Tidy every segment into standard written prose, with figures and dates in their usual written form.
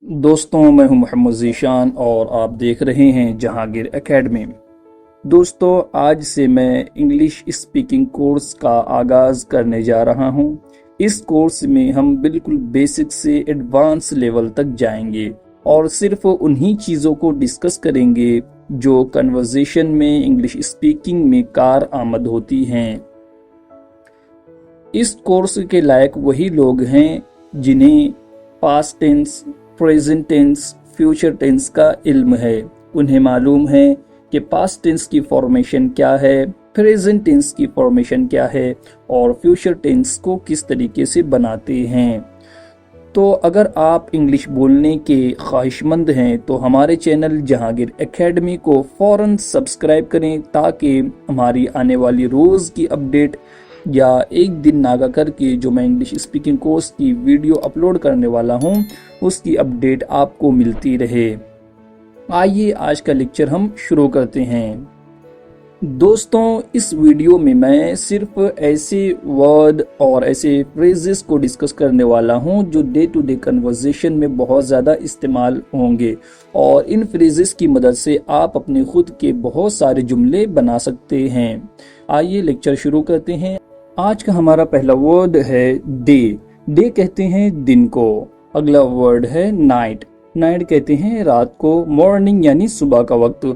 दोस्तों, मैं हूं मोहम्मद ज़ीशान और आप देख रहे हैं जहांगीर एकेडमी। दोस्तों, आज से मैं इंग्लिश स्पीकिंग कोर्स का आगाज़ करने जा रहा हूं। इस कोर्स में हम बिल्कुल बेसिक से एडवांस लेवल तक जाएंगे और सिर्फ उन्हीं चीज़ों को डिस्कस करेंगे जो कन्वर्सेशन में इंग्लिश स्पीकिंग में कार आमद होती हैं। इस कोर्स के लायक वही लोग हैं जिन्हें past tense, present tense, future tense का इल्म है। उन्हें मालूम है कि पास्ट टेंस की फॉर्मेशन क्या है, प्रेजेंट टेंस की फॉर्मेशन क्या है और फ्यूचर टेंस को किस तरीके से बनाते हैं। तो अगर आप इंग्लिश बोलने के ख्वाहिशमंद हैं तो हमारे चैनल जहांगीर एकेडमी को फ़ौरन सब्सक्राइब करें ताकि हमारी आने वाली रोज़ की अपडेट या एक दिन नागा करके जो मैं इंग्लिश स्पीकिंग कोर्स की वीडियो अपलोड करने वाला हूं उसकी अपडेट आपको मिलती रहे। आइए आज का लेक्चर हम शुरू करते हैं। दोस्तों, इस वीडियो में मैं सिर्फ ऐसे वर्ड और ऐसे फ्रेजेस को डिस्कस करने वाला हूं जो डे टू डे कन्वर्सेशन में बहुत ज़्यादा इस्तेमाल होंगे और इन फ्रेजेस की मदद से आप अपने खुद के बहुत सारे जुमले बना सकते हैं। आइए लेक्चर शुरू करते हैं। आज का हमारा पहला वर्ड है डे। डे कहते हैं दिन को। अगला वर्ड है नाइट। नाइट कहते हैं रात को। मॉर्निंग यानी सुबह का वक्त।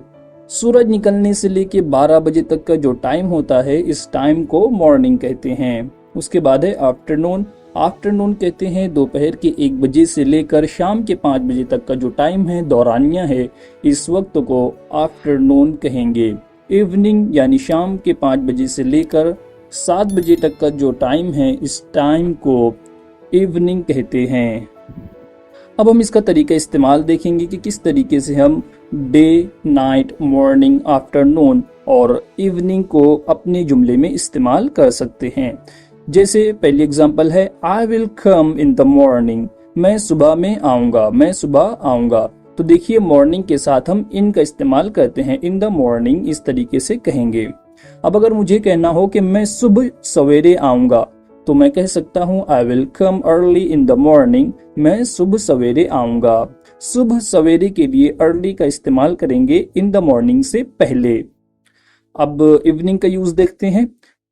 सूरज निकलने से लेके 12 बजे तक का जो टाइम होता है इस टाइम को मॉर्निंग कहते हैं। उसके बाद है आफ्टरनून। आफ्टरनून कहते हैं दोपहर के 1 बजे से लेकर शाम के 5 बजे तक का जो टाइम है, दौरानिया है, इस वक्त को आफ्टरनून कहेंगे। इवनिंग यानी शाम के 5 बजे से लेकर 7 बजे तक का जो टाइम है इस टाइम को इवनिंग कहते हैं। अब हम इसका तरीका इस्तेमाल देखेंगे कि किस तरीके से हम डे, नाइट, मॉर्निंग, आफ्टरनून और इवनिंग को अपने जुमले में इस्तेमाल कर सकते हैं। जैसे पहली एग्जांपल है I will come in the morning. मैं सुबह में आऊंगा, मैं सुबह आऊंगा। तो देखिए मॉर्निंग के साथ हम इन का इस्तेमाल करते हैं। इन द मॉर्निंग इस तरीके से कहेंगे। अब अगर मुझे कहना हो कि मैं सुबह सवेरे आऊंगा तो मैं कह सकता हूँ I will come early in the morning. मैं सुबह सवेरे आऊंगा। सुबह सवेरे के लिए अर्ली का इस्तेमाल करेंगे इन द मॉर्निंग से पहले। अब इवनिंग का यूज देखते हैं।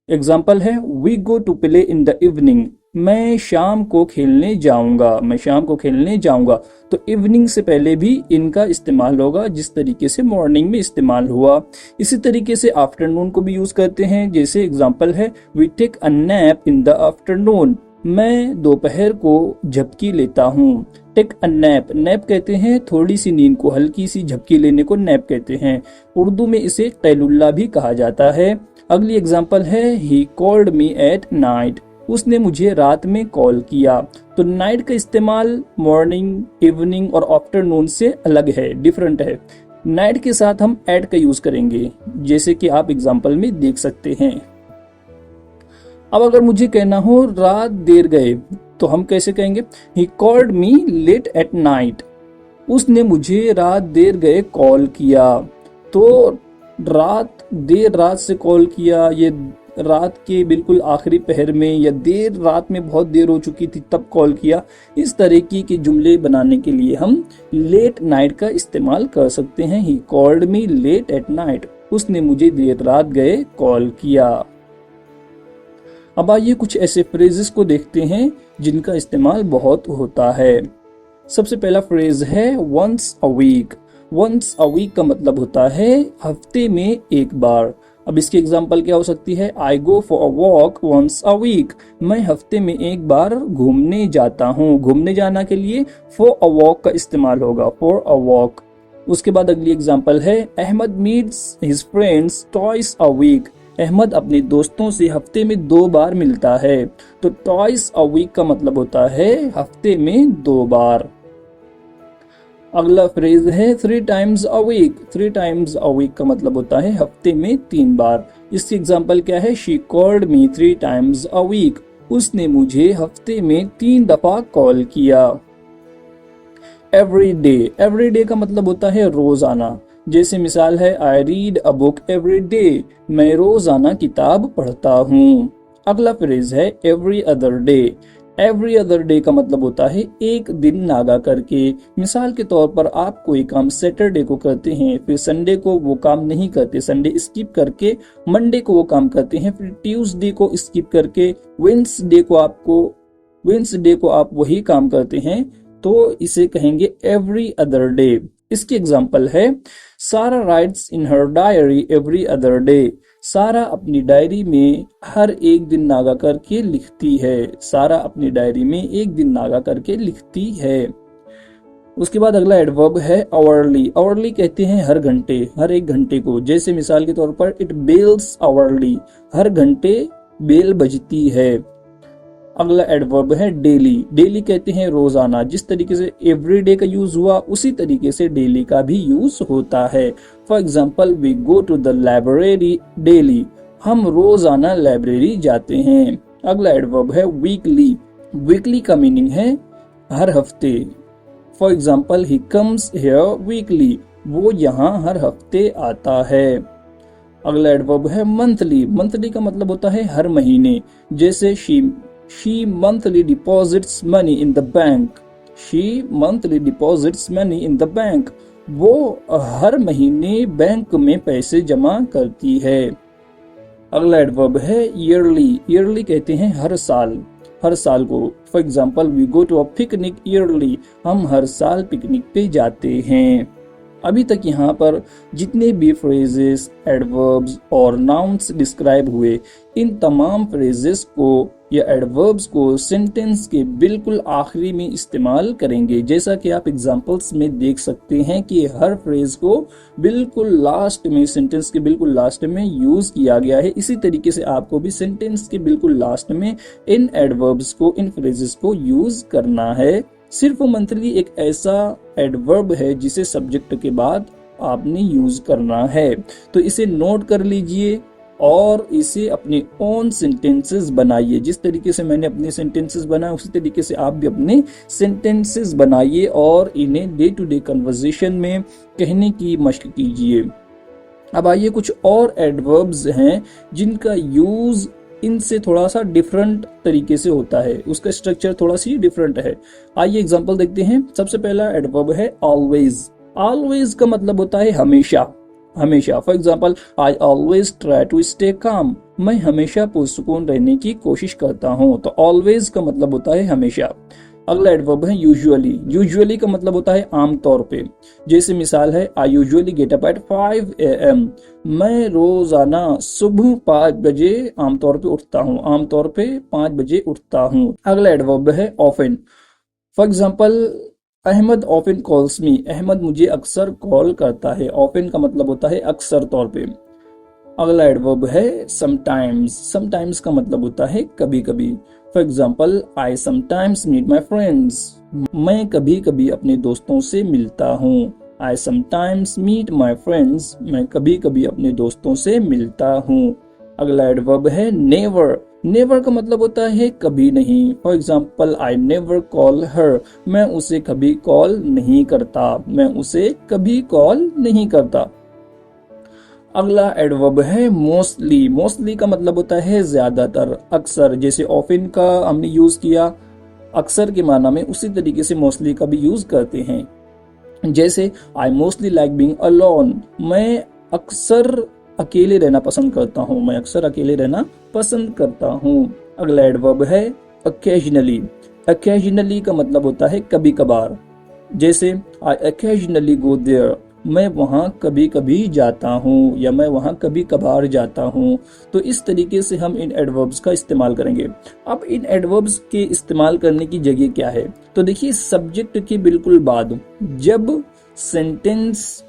एग्जाम्पल है we go to play in the evening. मैं शाम को खेलने जाऊंगा, मैं शाम को खेलने जाऊंगा। तो इवनिंग से पहले भी इनका इस्तेमाल होगा जिस तरीके से मॉर्निंग में इस्तेमाल हुआ। इसी तरीके से आफ्टरनून को भी यूज करते हैं। जैसे एग्जांपल है we take a nap in the afternoon. मैं दोपहर को झपकी लेता हूँ। टेक अ नैप, नैप कहते हैं थोड़ी सी नींद को, हल्की सी झपकी लेने को नैप कहते हैं। उर्दू में इसे कैलुल्ला भी कहा जाता है। अगली एग्जांपल है ही कॉल्ड मी एट नाइट। उसने मुझे रात में कॉल किया। तो नाइट का इस्तेमाल मॉर्निंग, इवनिंग और आफ्टरनून से अलग है, डिफरेंट है। नाइट के साथ हम एट का यूज करेंगे जैसे कि आप एग्जांपल में देख सकते हैं। अब अगर मुझे कहना हो रात देर गए तो हम कैसे कहेंगे he called me late at night. उसने मुझे रात देर गए कॉल किया। तो रात, देर रात से कॉल किया, ये रात के बिल्कुल आखिरी पहर में या देर रात में बहुत देर हो चुकी थी तब कॉल किया। इस तरीके के जुमले बनाने के लिए हम लेट नाइट का इस्तेमाल कर सकते हैं। He called me late at night. उसने मुझे देर रात गए कॉल किया। अब आइए कुछ ऐसे फ्रेजेस को देखते हैं जिनका इस्तेमाल बहुत होता है। सबसे पहला फ्रेज है once a week. Once a week का मतलब होता है हफ्ते में एक बार। अब इसकी एग्जांपल क्या हो सकती है I go for a walk once a week. मैं हफ्ते में एक बार घूमने जाता हूँ। घूमने जाना के लिए फॉर अ वॉक का इस्तेमाल होगा, फॉर अ वॉक। उसके बाद अगली एग्जांपल है Ahmed meets his friends twice a week. Ahmed अपने दोस्तों से हफ्ते में 2 बार मिलता है। तो ट्वाइस अ वीक का मतलब होता है हफ्ते में 2 बार। अगला फ्रेज है 3 times a week. 3 times a week का मतलब होता है हफ्ते में 3 बार। इसकी एग्जांपल क्या है she called me 3 times a week. उसने मुझे हफ्ते में 3 दफा कॉल किया। एवरी डे, एवरी डे का मतलब होता है रोजाना। जैसे मिसाल है I read a book every day. मैं रोजाना किताब पढ़ता हूँ। अगला फ्रेज है every other day. Every other day का मतलब होता है एक दिन नागा करके। मिसाल के तौर पर आप कोई काम सैटरडे को करते हैं, फिर संडे को वो काम नहीं करते, संडे स्किप करके मंडे को वो काम करते हैं, फिर ट्यूसडे को स्किप करके वेंसडे को आप वही काम करते हैं, तो इसे कहेंगे एवरी अदर डे। इसकी एग्जाम्पल है सारा राइट्स इन हर डायरी एवरी अदर डे। सारा अपनी डायरी में हर एक दिन नागा करके लिखती है। सारा अपनी डायरी में एक दिन नागा करके लिखती है। उसके बाद अगला एडवर्ब है आवरली। आवरली कहते हैं हर घंटे, हर एक घंटे को। जैसे मिसाल के तौर पर इट बेल्स आवरली, हर घंटे बेल बजती है। अगला एडवर्ब है डेली। डेली कहते हैं रोजाना। जिस तरीके से एवरीडे का यूज हुआ उसी तरीके से डेली का भी यूज होता है। For example we go to the library daily, हम रोजाना लाइब्रेरी जाते हैं। अगला एडवर्ब है वीकली। वीकली का मीनिंग है हर हफ्ते। For example he comes here weekly, वो यहाँ हर हफ्ते आता है। अगला एडवर्ब है मंथली। मंथली का मतलब होता है हर महीने। जैसे she monthly deposits money in the bank. She monthly deposits money in the bank. वो हर महीने बैंक में पैसे जमा करती है। अगला एडवर्ब है ईयरली। ईयरली कहते हैं हर साल, हर साल को। For example we go to a picnic yearly, हम हर साल पिकनिक पे जाते हैं। अभी तक यहाँ पर जितने भी फ्रेजेस, एडवर्ब्स और नाउन्स डिस्क्राइब हुए, इन तमाम फ्रेजेस को या एडवर्ब्स को सेंटेंस के बिल्कुल आखिरी में इस्तेमाल करेंगे। जैसा कि आप एग्जांपल्स में देख सकते हैं कि हर फ्रेज को बिल्कुल लास्ट में, सेंटेंस के बिल्कुल लास्ट में यूज किया गया है। इसी तरीके से आपको भी सेंटेंस के बिल्कुल लास्ट में इन एडवर्ब्स को, इन फ्रेजेस को यूज करना है। सिर्फ मंथली एक ऐसा एडवर्ब है जिसे सब्जेक्ट के बाद आपने यूज करना है, तो इसे नोट कर लीजिए और इसे अपने ओन सेंटेंसेस बनाइए। जिस तरीके से मैंने अपने सेंटेंसेस बनाए उसी तरीके से आप भी अपने सेंटेंसेस बनाइए और इन्हें डे टू डे कन्वर्सेशन में कहने की मशक कीजिए। अब आइए कुछ और एडवर्ब्स हैं जिनका यूज इनसे थोड़ा सा डिफरेंट तरीके से होता है, उसका स्ट्रक्चर थोड़ा सी डिफरेंट है। आइए एग्जांपल देखते हैं। सबसे पहला एडवर्ब है ऑलवेज। ऑलवेज का मतलब होता है हमेशा, हमेशा। For example I always try to stay calm, मैं हमेशा पुरसुकून रहने की कोशिश करता हूँ। तो ऑलवेज का मतलब होता है हमेशा। अगला एडवर्ब है यूजुअली। यूजुअली का मतलब होता है आमतौर पे। जैसे मिसाल है I usually get up at 5 AM, मैं रोजाना सुबह 5 बजे आमतौर पे उठता हूँ, आमतौर पे 5 बजे उठता हूँ। अगला एडवर्ब है often. For example Ahmed often calls me, Ahmed मुझे अक्सर कॉल करता है। ऑफन का मतलब होता है अक्सर तौर पे। अगला एडवर्ब है समटाइम्स। समटाइम्स का मतलब होता है कभी कभी। For example I sometimes meet my friends, मैं कभी कभी अपने दोस्तों से मिलता हूँ। I sometimes meet my friends, मैं कभी कभी अपने दोस्तों से मिलता हूँ। अगला एडवर्ब है नेवर। नेवर का मतलब होता है कभी नहीं। For example I never call her, मैं उसे कभी कॉल नहीं करता, मैं उसे कभी कॉल नहीं करता। अगला एडवर्ब है मोस्टली। मोस्टली का मतलब होता है ज्यादातर, अक्सर। जैसे ऑफन का हमने यूज किया अक्सर के माना में, उसी तरीके से मोस्टली का भी यूज करते हैं। जैसे I mostly like being alone, मैं अक्सर अकेले रहना पसंद करता हूँ, मैं अक्सर अकेले रहना पसंद करता हूँ। अगला एडवर्ब है ओकेजनली। ओकेजनली का मतलब होता है कभी कभार। जैसे आई ओकेजनली गो देयर, मैं वहाँ कभी कभी जाता हूँ या मैं वहाँ कभी कभार जाता हूँ। तो इस तरीके से हम इन एडवर्ब्स का इस्तेमाल करेंगे। अब इन एडवर्ब्स के इस्तेमाल करने की जगह क्या है, तो देखिए सब्जेक्ट के बिल्कुल बाद जब सेंटेंस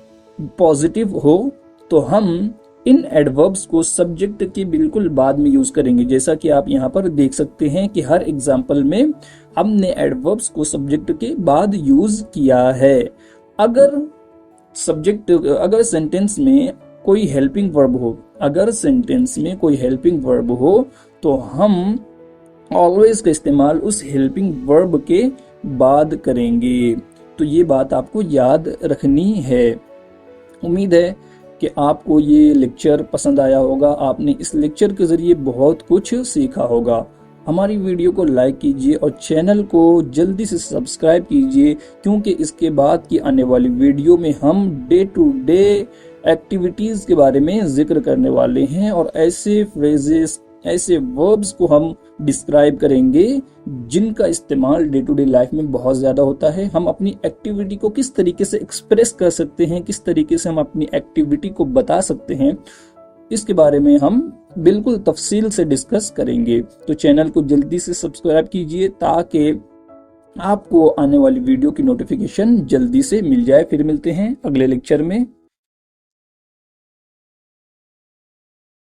पॉजिटिव हो तो हम इन एडवर्ब्स को सब्जेक्ट के बिल्कुल बाद में यूज करेंगे। जैसा कि आप यहाँ पर देख सकते हैं कि हर एग्जाम्पल में हमने एडवर्ब्स को सब्जेक्ट के बाद यूज किया है। अगर सेंटेंस में कोई हेल्पिंग वर्ब हो, अगर सेंटेंस में कोई हेल्पिंग वर्ब हो तो हम ऑलवेज का इस्तेमाल उस हेल्पिंग वर्ब के बाद करेंगे। तो ये बात आपको याद रखनी है। उम्मीद है कि आपको ये लेक्चर पसंद आया होगा। आपने इस लेक्चर के जरिए बहुत कुछ सीखा होगा। हमारी वीडियो को लाइक कीजिए और चैनल को जल्दी से सब्सक्राइब कीजिए, क्योंकि इसके बाद की आने वाली वीडियो में हम डे टू डे एक्टिविटीज के बारे में जिक्र करने वाले हैं और ऐसे फ्रेजेस, ऐसे वर्ब्स को हम डिस्क्राइब करेंगे जिनका इस्तेमाल डे टू डे लाइफ में बहुत ज्यादा होता है। हम अपनी एक्टिविटी को किस तरीके से एक्सप्रेस कर सकते हैं, किस तरीके से हम अपनी एक्टिविटी को बता सकते हैं, इसके बारे में हम बिल्कुल तफसील से डिस्कस करेंगे। तो चैनल को जल्दी से सब्सक्राइब कीजिए ताकि आपको आने वाली वीडियो की नोटिफिकेशन जल्दी से मिल जाए। फिर मिलते हैं अगले लेक्चर में।